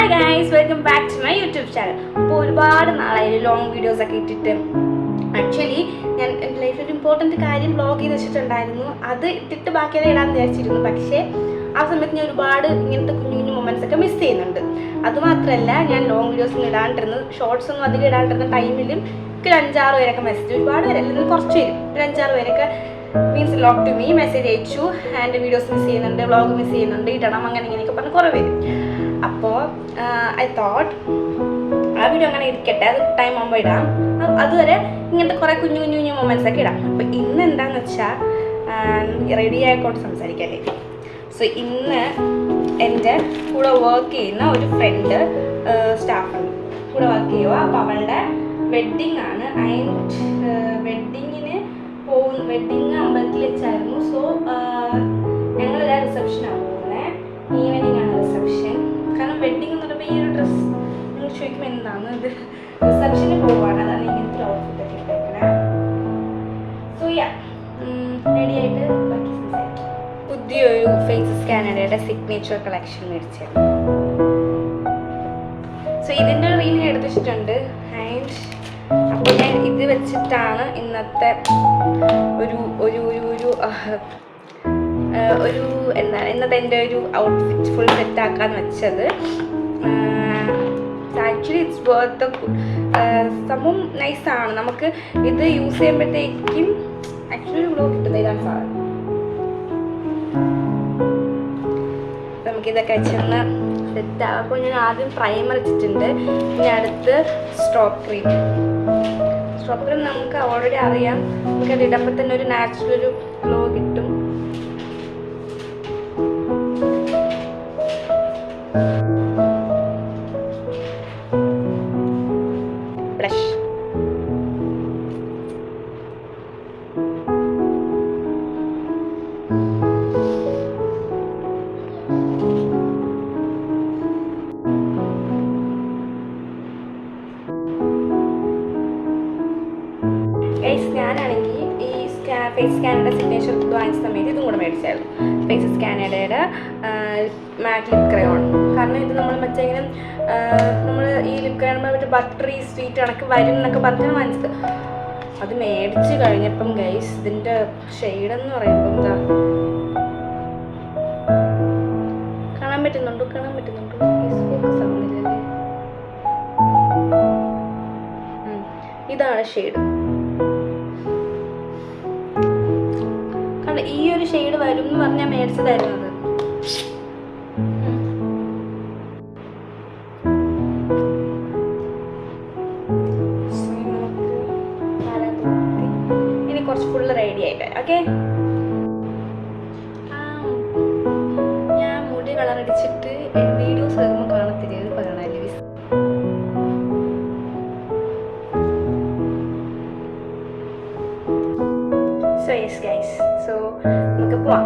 Hi guys, welcome back to my YouTube channel. അപ്പോൾ ഒരുപാട് നാളായി ലോങ് വീഡിയോസ് ഒക്കെ ഇട്ടിട്ട്. ആക്ച്വലി ഞാൻ എൻ്റെ ലൈഫിൽ ഒരു ഇമ്പോർട്ടൻറ്റ് കാര്യം വ്ളോഗ് ചെയ്ത് വെച്ചിട്ടുണ്ടായിരുന്നു. അത് ഇട്ടിട്ട് ബാക്കിയെല്ലാം ഇടാമെന്ന് വിചാരിച്ചിരുന്നു. പക്ഷേ ആ സമയത്ത് ഞാൻ ഒരുപാട് ഇങ്ങനത്തെ കുഞ്ഞു കുഞ്ഞു മൊമെൻറ്റ്സ് ഒക്കെ മിസ് ചെയ്യുന്നുണ്ട്. അതുമാത്രമല്ല, ഞാൻ ലോങ് വീഡിയോസ് ഒന്നും ഇടാണ്ടിരുന്നത്, ഷോർട്സ് ഒന്നും അധികം ഇടാണ്ടിരുന്ന ടൈമിലും ഒരു 5-6 പേരൊക്കെ മെസ്സേജ്, ഒരുപാട് പേരല്ല, കുറച്ച് പേര്, ഒരു 5-6 പേരൊക്കെ means lock to me message അയച്ചു. എൻ്റെ വീഡിയോസ് മിസ് ചെയ്യുന്നുണ്ട്, വ്ളോഗ് മിസ് ചെയ്യുന്നുണ്ട്, ഇടണം, അങ്ങനെ ഇങ്ങനെയൊക്കെ പറഞ്ഞ് കുറേ പേര്. അപ്പോൾ ഐ തോട്ട് ആ വീഡിയോ അങ്ങനെ ഇരിക്കട്ടെ, അത് ടൈം ആകുമ്പോൾ ഇടാം. അതുവരെ ഇങ്ങനത്തെ കുറേ കുഞ്ഞു കുഞ്ഞു കുഞ്ഞു മൊമെൻറ്റ്സ് ഒക്കെ ഇടാം. അപ്പോൾ ഇന്ന് എന്താണെന്ന് വെച്ചാൽ റെഡി ആയിക്കോട്ട് സംസാരിക്കാല്ലേ. സോ ഇന്ന് എൻ്റെ കൂടെ വർക്ക് ചെയ്യുന്ന ഒരു ഫ്രണ്ട് സ്റ്റാഫുണ്ട്, കൂടെ വർക്ക് ചെയ്യുക. അപ്പോൾ അവളുടെ വെഡ്ഡിങ് ആണ്. ആൻഡ് വെഡ്ഡിങ് അമ്പലത്തിൽ വെച്ചായിരുന്നു. സോ ഞങ്ങളെല്ലാം റിസപ്ഷനാണ് പോകുന്നത്. ഈവനിങ് ആണ് റിസപ്ഷൻ. കാരണം വെഡ്ഡിങ് എന്ന് പറയുമ്പോൾ ഈ ഒരു ഡ്രസ്സ് നിങ്ങൾ ചോദിക്കുമ്പോൾ എന്താണ് ഇത്, റിസപ്ഷന് പോവാണ്, അതാണ് ഇങ്ങനത്തെ ഔട്ട്ഫിറ്റ് ഒക്കെ ഇട്ടേക്കണേ. സോ റെഡി ആയിട്ട് ബാക്കി സംസാരിക്കാം. പുതിയൊരു ഫേസസ് കാനഡയുടെ സിഗ്നേച്ചർ കളക്ഷൻ മേടിച്ചത്. സോ ഇതിൻ്റെ ഒരു റീൽ എടുത്ത് വെച്ചിട്ടുണ്ട്. ആൻഡ് അപ്പോൾ ഞാൻ ഇത് വെച്ചിട്ടാണ് ഇന്നത്തെ ഇന്നത്തെ എൻ്റെ ഒരു ഔട്ട്ഫിറ്റ് ഫുൾ സെറ്റാക്കാന്ന് വെച്ചത്. Actually it's worth. സംഭവം നൈസാണ്. നമുക്ക് ഇത് യൂസ് ചെയ്യുമ്പോഴത്തേക്കും ആക്ച്വലി ഒരു ഗ്ലോ കിട്ടുന്നത് ഇതാണ് സാധനം. നമുക്കിതൊക്കെ വെച്ചൊന്ന് സെറ്റാകും. അപ്പോൾ ഞാൻ ആദ്യം പ്രൈമർ വെച്ചിട്ടുണ്ട്, പിന്നെ അടുത്ത് സ്ട്രോക്ക് ക്രീം നമുക്ക് ഓൾറെഡി അറിയാം. നമുക്കത് ഇടുമ്പോൾ തന്നെ ഒരു നാച്ചുറൽ ഒരു ഗ്ലോ കിട്ടും. ബ്ലഷ് ഞാനാണെങ്കിൽ ഈ ഫേസ് കാനഡ സിഗ്നേച്ചർ വാങ്ങിച്ച സമയത്ത് ഇതും കൂടെ മേടിച്ചായിരുന്നു. ഫേസസ് കാനഡയുടെ മാറ്റ് ലിപ് ക്രയോൺ. കാരണം ഇത് നമ്മൾ മറ്റേ ഇങ്ങനെ നമ്മൾ ഈ ലിപ് ക്രയോൺ മറ്റേ ബട്ടറി സ്വീറ്റ് കണക്ക് വരും എന്നൊക്കെ പറഞ്ഞാണ് വാങ്ങിച്ചത്. അത് മേടിച്ച് കഴിഞ്ഞപ്പം ഗൈസ് ഇതിൻ്റെ ഷെയ്ഡെന്ന് പറയുമ്പോൾ എന്താ കാണാൻ പറ്റുന്നുണ്ടോ? ഇതാണ് ഷെയ്ഡ്. ഈ ഒരു ഷെയ്ഡ് വരും എന്ന് പറഞ്ഞാൽ മേടിച്ചതായിരുന്നത്. ഇനി കുറച്ച് ഫുള്ള് റെഡി ആയിട്ട് ഓക്കെ. ഞാൻ മുടി കളർ അടിച്ചിട്ട് വീഡിയോസ് വരുമ്പോൾ കാണത്തില്ല, ഇത് പറയണല്ലേ. സോ യെസ് ഗൈസ്, സോ നമുക്ക് പോവാം.